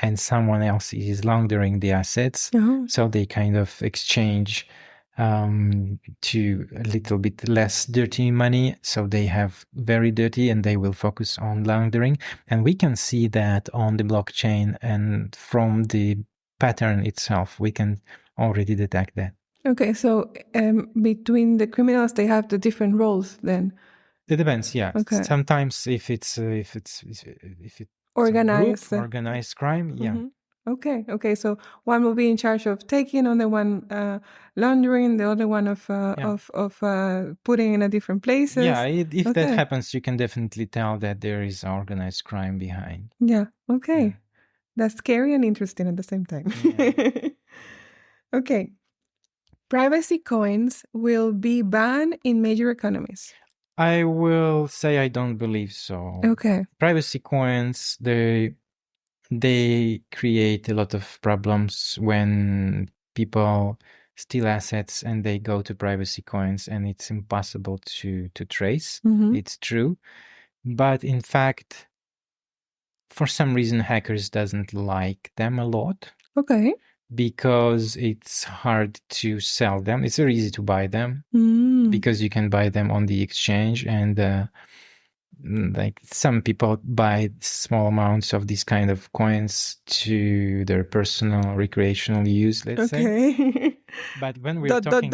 and someone else is laundering the assets. So they kind of exchange to a little bit less dirty money. So they have very dirty, and they will focus on laundering. And we can see that on the blockchain, and from the pattern itself, we can already detect that. Okay, so between the criminals, they have the different roles then. It depends, yeah. Okay. Sometimes if it's Organized. organized crime, yeah. Okay. So one will be in charge of taking, on the one laundering, the other one of putting in a different places. Yeah, if that happens, you can definitely tell that there is organized crime behind. Yeah. Okay. Yeah. That's scary and interesting at the same time. Yeah. Okay. Privacy coins will be banned in major economies. I will say I don't believe so. Okay. Privacy coins, they create a lot of problems when people steal assets and they go to privacy coins, and it's impossible to trace. Mm-hmm. It's true. But in fact, for some reason, hackers doesn't like them a lot. Okay. Because it's hard to sell them. It's very easy to buy them because you can buy them on the exchange, and like some people buy small amounts of these kind of coins to their personal recreational use, let's say. But when we're talking,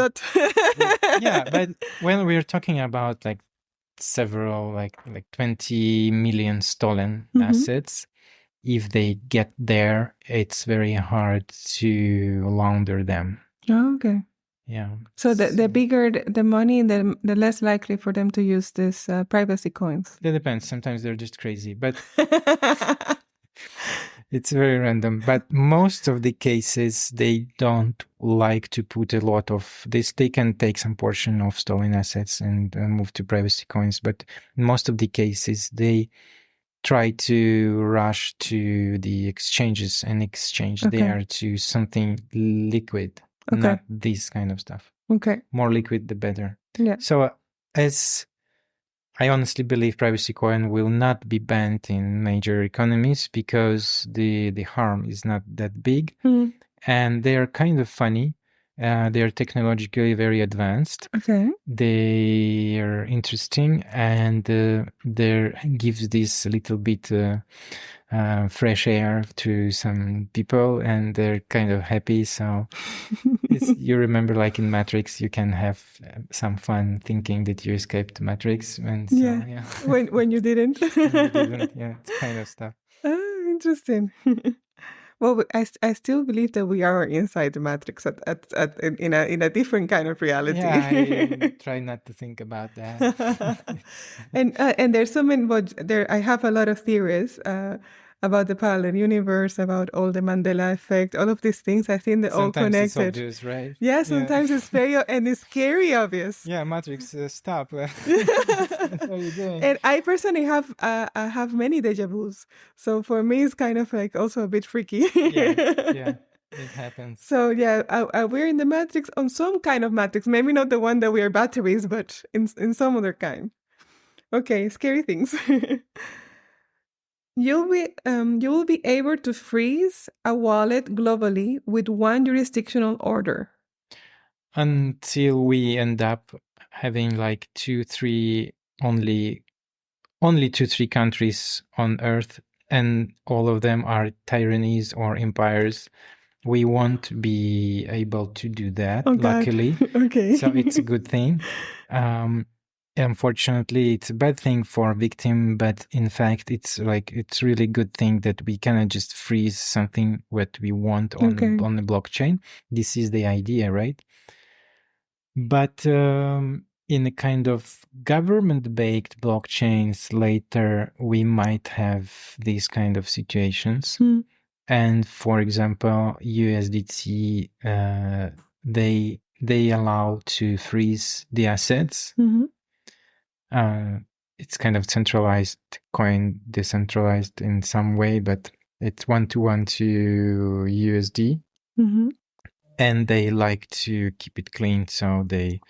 yeah, but when we're talking about like several, like 20 million stolen assets, if they get there, it's very hard to launder them. Oh, okay. Yeah. So the bigger the money, the less likely for them to use this privacy coins. That depends. Sometimes they're just crazy, but it's very random. But most of the cases, they don't like to put a lot of this. They can take some portion of stolen assets and move to privacy coins. But in most of the cases, they try to rush to the exchanges and exchange there to something liquid, not this kind of stuff. Okay. More liquid, the better. Yeah. So as I honestly believe privacy coin will not be banned in major economies because the harm is not that big. And they are kind of funny. They are technologically very advanced. Okay. They are interesting, and there gives this little bit fresh air to some people, and they're kind of happy. So you remember, like in Matrix, you can have some fun thinking that you escaped Matrix, and so, yeah. when you didn't. When you didn't, yeah, it's kind of stuff. Oh, interesting. Well, I still believe that we are inside the Matrix in a different kind of reality. Yeah, I try not to think about that. And there's so many. But I have a lot of theories about the parallel universe, about all the Mandela effect, all of these things. I think they're all connected. Sometimes it's obvious, right? Yeah, sometimes it's very and it's scary obvious. Yeah, Matrix, stop. What are you doing? And I personally have many deja vus, so for me it's kind of like also a bit freaky. Yeah, it happens. So yeah, we're in the Matrix, on some kind of Matrix, maybe not the one that we are batteries, but in some other kind. Okay, scary things. You will be able to freeze a wallet globally with one jurisdictional order. Until we end up having like only 2-3 countries on Earth, and all of them are tyrannies or empires. We won't be able to do that, luckily. Okay. So it's a good thing. Unfortunately, it's a bad thing for victim, but in fact, it's really good thing that we cannot just freeze something what we want on the blockchain. This is the idea, right? But in a kind of government-baked blockchains later, we might have these kind of situations. And for example, USDT, they allow to freeze the assets. It's kind of centralized coin, decentralized in some way, but it's 1-to-1 to USD. And they like to keep it clean, so they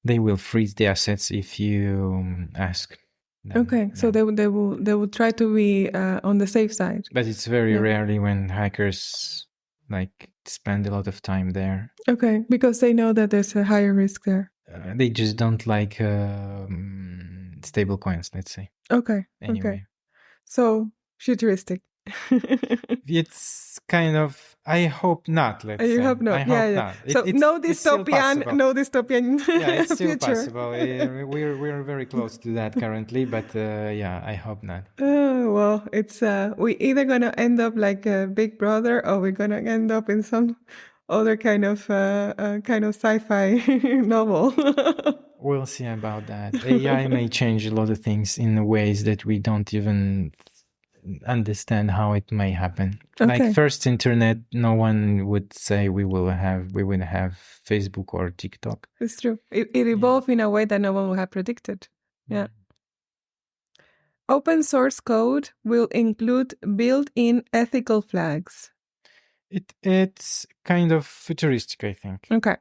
will freeze the assets if you ask them. Okay, so they will try to be on the safe side. But it's very rarely when hackers like spend a lot of time there. Okay, because they know that there's a higher risk there. They just don't like stable coins, let's say. Okay. Anyway. Okay. So futuristic. It's kind of. I hope not. Let's say. You hope not. I hope not. So no dystopian. Yeah, it's still future. possible. We're very close to that currently, but yeah, I hope not. Well, it's we either gonna end up like a Big Brother, or we're gonna end up in some other kind of sci-fi novel. We'll see about that. AI may change a lot of things in ways that we don't even understand how it may happen. Like first internet, no one would say we would have Facebook or TikTok. It's true. It evolved in a way that no one would have predicted. Yeah. Open source code will include built-in ethical flags. It's kind of futuristic, I think. Okay.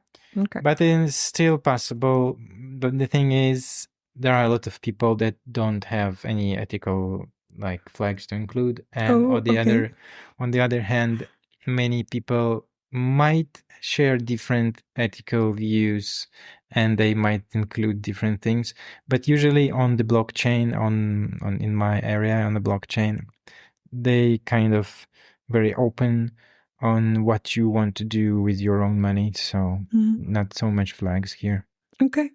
But it's still possible. But the thing is, there are a lot of people that don't have any ethical flags to include, and on the other hand, many people might share different ethical views, and they might include different things. But usually, on the blockchain, on in my area on the blockchain, they kind of very open on what you want to do with your own money. So not so much flags here. Okay.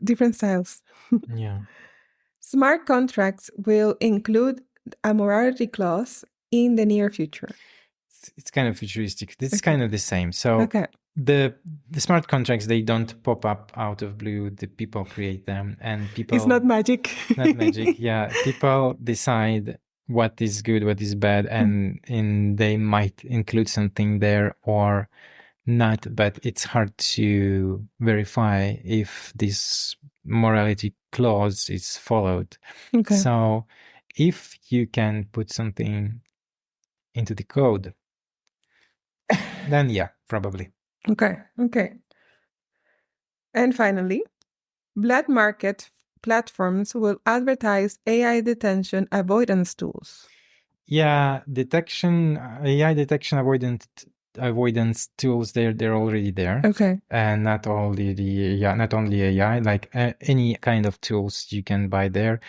Different styles. Yeah. Smart contracts will include a morality clause in the near future. It's kind of futuristic. It's kind of the same. So the smart contracts, they don't pop up out of blue. The people create them, and people. It's not magic. Not magic. Yeah, people decide what is good, what is bad, and they might include something there or not. But it's hard to verify if this morality clause is followed. Okay. So if you can put something into the code, then yeah, probably. Okay. And finally, black market platforms will advertise AI detection avoidance tools. Yeah, AI detection avoidance tools, they're already there. Okay. And not only AI, like any kind of tools you can buy there.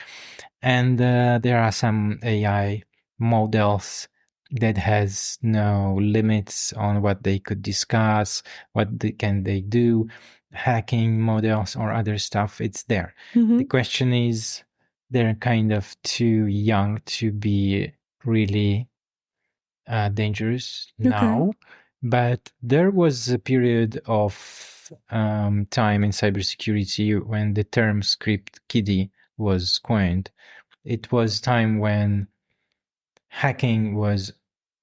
And there are some AI models that has no limits on what they could discuss, can they do, hacking models or other stuff. It's there. The question is, they're kind of too young to be really dangerous now. But there was a period of time in cybersecurity when the term script kiddie was coined. It was time when hacking was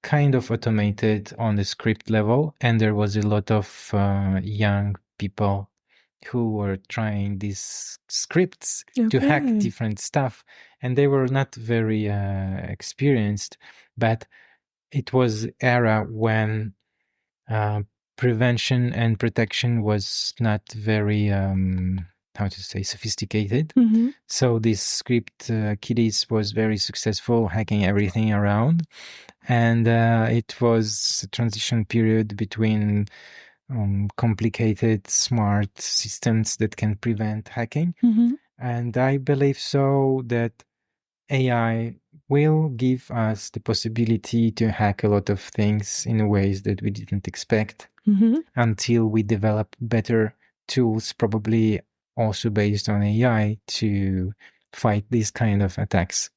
kind of automated on the script level, and there was a lot of young people who were trying these scripts to hack different stuff, and they were not very experienced, but it was era when prevention and protection was not very sophisticated. So this script kiddies was very successful, hacking everything around, and it was a transition period between complicated smart systems that can prevent hacking. And I believe so that AI will give us the possibility to hack a lot of things in ways that we didn't expect until we develop better tools, probably also based on AI, to fight these kind of attacks.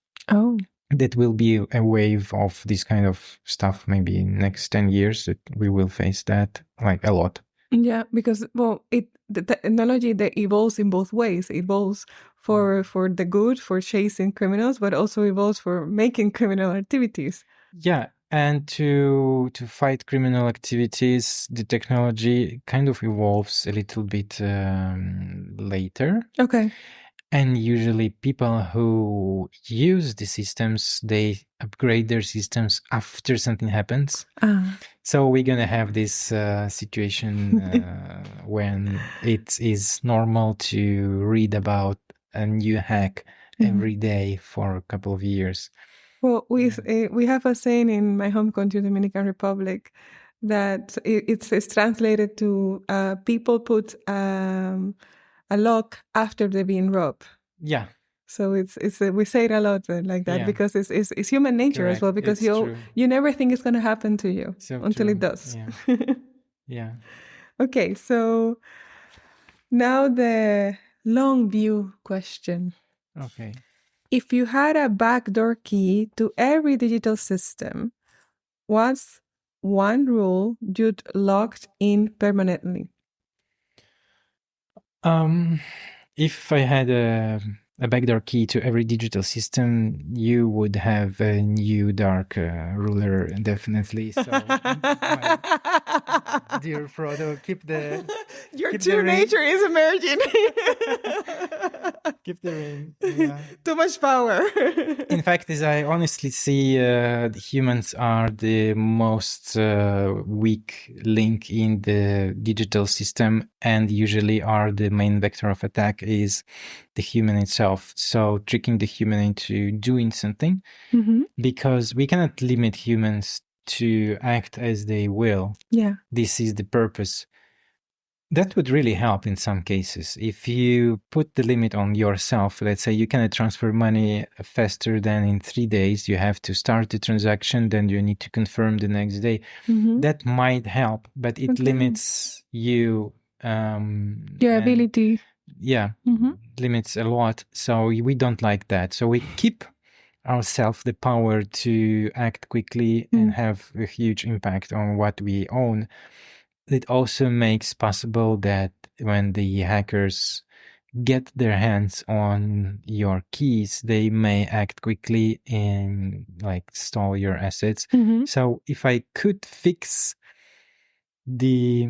That will be a wave of this kind of stuff, maybe in the next 10 years that we will face that a lot. Yeah, because the technology that evolves in both ways. It evolves for the good, for chasing criminals, but also evolves for making criminal activities. Yeah, and to fight criminal activities, the technology kind of evolves a little bit later. Okay. And usually people who use the systems, they upgrade their systems after something happens. So we're going to have this situation when it is normal to read about a new hack every day for a couple of years. Well, we have a saying in my home country, Dominican Republic, that it's translated to people put a lock after they've been robbed. Yeah. So it's we say it a lot like that because it's human nature as well, because you never think it's going to happen to you until it does. Yeah. Okay, so now the long view question. Okay. If you had a backdoor key to every digital system, what's one rule you'd locked in permanently? If I had a backdoor key to every digital system, you would have a new dark ruler, definitely. So, dear Frodo, keep the your true nature is emerging. Keep the ring. Yeah. Too much power. In fact, as I honestly see, the humans are the most weak link in the digital system, and usually are the main vector of attack is the human itself. So tricking the human into doing something, because we cannot limit humans to act as they will. Yeah. This is the purpose. That would really help in some cases. If you put the limit on yourself, let's say you cannot transfer money faster than in 3 days, you have to start the transaction, then you need to confirm the next day. That might help, but it limits you. Your ability. Yeah, limits a lot. So we don't like that. So we keep ourselves the power to act quickly and have a huge impact on what we own. It also makes possible that when the hackers get their hands on your keys, they may act quickly and like stall your assets. So if I could fix the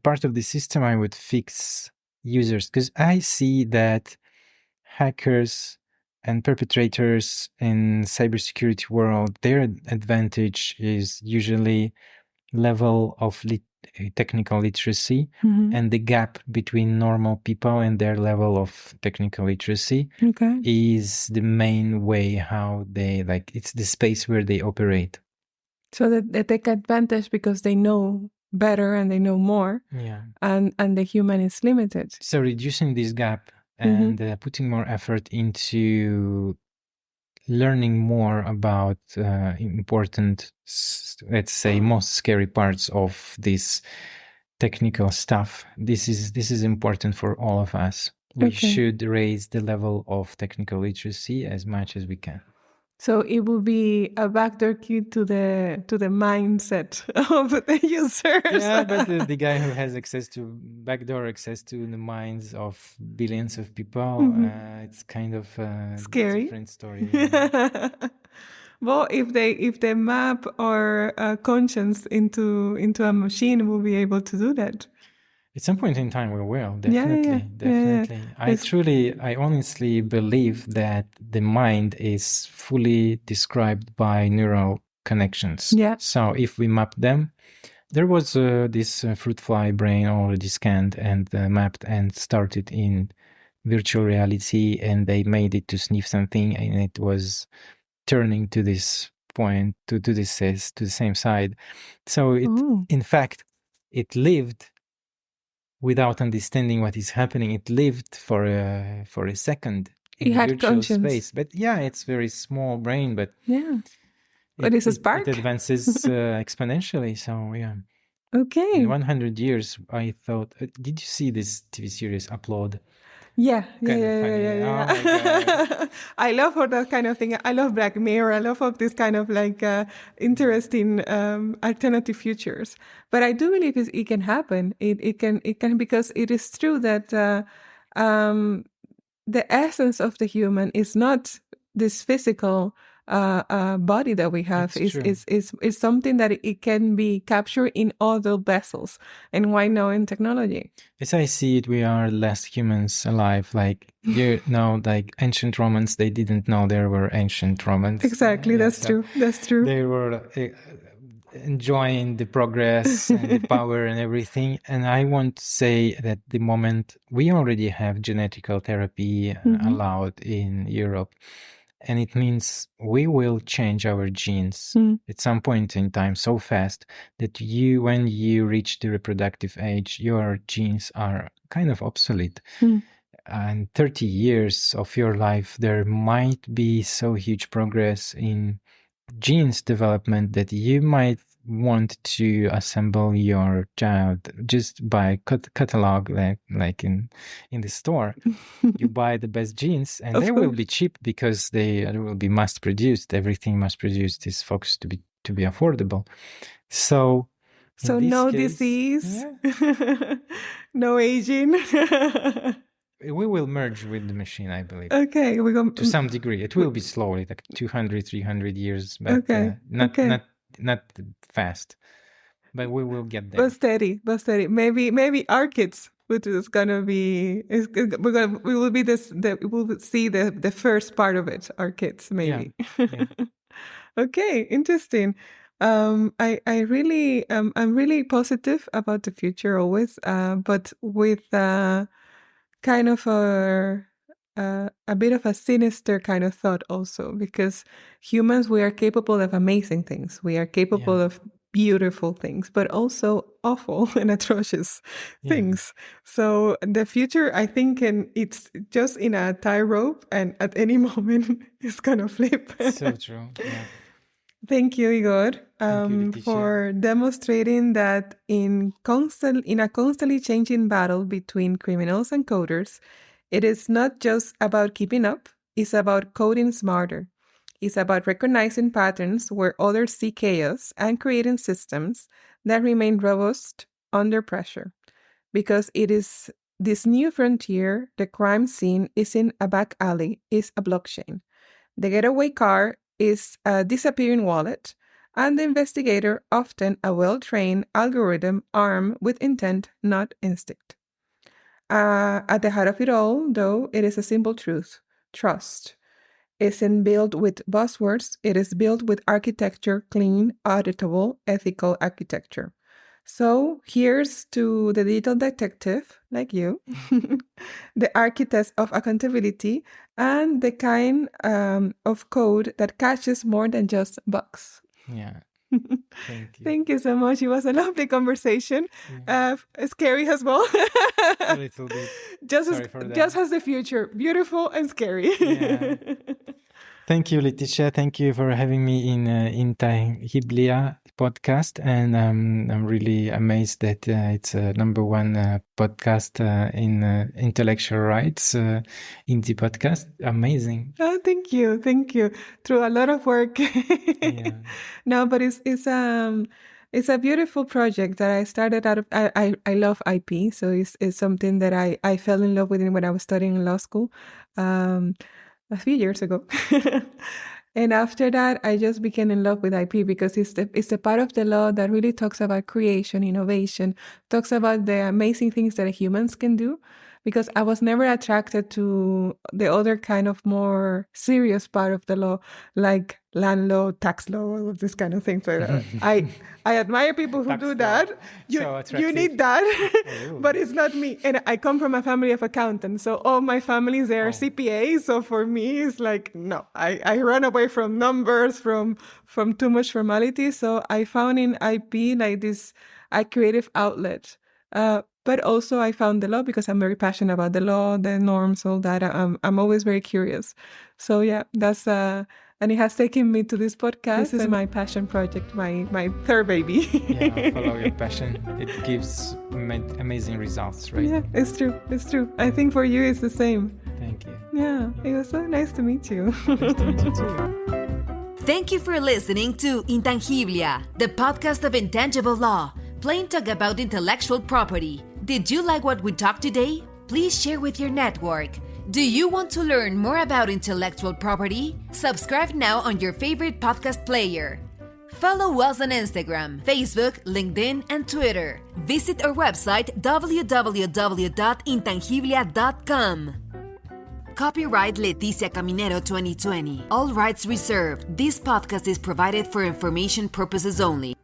part of the system, I would fix users, because I see that hackers and perpetrators in cybersecurity world, their advantage is usually level of technical literacy and the gap between normal people and their level of technical literacy is the main way how they it's the space where they operate. So that they take advantage because they know better and they know more. Yeah. And the human is limited. So reducing this gap and putting more effort into learning more about important, let's say, most scary parts of this technical stuff. This is important for all of us. We should raise the level of technical literacy as much as we can. So it will be a backdoor key to the mindset of the users. Yeah, but the guy who has backdoor access to the minds of billions of people, it's kind of a scary, different story. Yeah. Well, if they map our conscience into a machine, we'll be able to do that. At some point in time, we will, definitely. Yeah. I honestly believe that the mind is fully described by neural connections. Yeah. So if we map them, there was this fruit fly brain already scanned and mapped and started in virtual reality, and they made it to sniff something, and it was turning to this point, to the same side. So in fact, it lived without understanding what is happening. It lived for a second in virtual space. But yeah, it's very small brain, but but it's a spark. It advances exponentially. So yeah. Okay. In 100 years, I thought, did you see this TV series Upload? Yeah. Oh my God. I love all that kind of thing. I love Black Mirror. I love all this kind of interesting alternative futures. But I do believe it can happen. It can because it is true that the essence of the human is not this physical body that we have. Is something that it can be captured in other vessels. And why now in technology? As I see it, we are less humans alive. Like ancient Romans, they didn't know there were ancient Romans. Exactly, that's true. They were enjoying the progress and the power and everything. And I want to say that the moment we already have genetical therapy allowed in Europe, and it means we will change our genes at some point in time so fast that when you reach the reproductive age, your genes are kind of obsolete. And 30 years of your life, there might be so huge progress in genes development that you might want to assemble your child just by catalog, like in the store. You buy the best genes, and they will be cheap because they will be mass produced. Everything mass produced is focused to be affordable. So no disease, no aging. We will merge with the machine, I believe. Okay, we go to some degree. It will be slowly, like 200, 300 years, but not fast. But we will get there. But steady. Maybe our kids which is gonna be we will be we will see the first part of it, our kids maybe. Yeah. Okay, interesting. I really I'm really positive about the future always, but with kind of a bit of a sinister kind of thought also, because humans, we are capable of amazing things. We are capable of beautiful things, but also awful and atrocious things. So the future, I think, it's just in a tightrope, and at any moment it's gonna flip. So true. Yeah. Thank you, Igor, Thank you, for demonstrating that in a constantly changing battle between criminals and coders, it is not just about keeping up, it's about coding smarter. It's about recognizing patterns where others see chaos and creating systems that remain robust under pressure. Because it is this new frontier, the crime scene isn't a back alley, it's a blockchain. The getaway car is a disappearing wallet, and the investigator often a well-trained algorithm armed with intent, not instinct. At the heart of it all, though, it is a simple truth. Trust isn't built with buzzwords. It is built with architecture, clean, auditable, ethical architecture. So here's to the digital detective, like you, the architect of accountability, and the kind of code that catches more than just bugs. Yeah. Thank you. Thank you so much. It was a lovely conversation. Scary as well. A little bit. Just as the future. Beautiful and scary. Yeah. Thank you, Leticia. Thank you for having me in Intangiblia podcast. And I'm really amazed that it's a #1 podcast in intellectual rights in the podcast. Amazing. Oh, thank you. Thank you. Through a lot of work. No, but it's a beautiful project that I started out of. I love IP, so it's something that I fell in love with when I was studying in law school. A few years ago. And after that, I just became in love with IP because it's the part of the law that really talks about creation, innovation, talks about the amazing things that humans can do. Because I was never attracted to the other kind of more serious part of the law, like land law, tax law, all of this kind of things. So I admire people who do that. You need that, but it's not me. And I come from a family of accountants, so all my families, they are CPAs. So for me, it's like, no, I run away from numbers, from too much formality. So I found in IP like this a creative outlet. But also I found the law because I'm very passionate about the law, the norms, all that. I'm always very curious. So yeah, that's and it has taken me to this podcast. This is my passion project, my third baby. Yeah, follow your passion. It gives amazing results, right? Yeah, it's true. It's true. I think for you it's the same. Thank you. Yeah, it was so nice to meet you. Nice to meet you too. Thank you for listening to Intangiblia, the podcast of intangible law. Plain talk about intellectual property. Did you like what we talked today? Please share with your network. Do you want to learn more about intellectual property? Subscribe now on your favorite podcast player. Follow us on Instagram, Facebook, LinkedIn, and Twitter. Visit our website www.intangiblia.com. Copyright Leticia Caminero 2020. All rights reserved. This podcast is provided for information purposes only.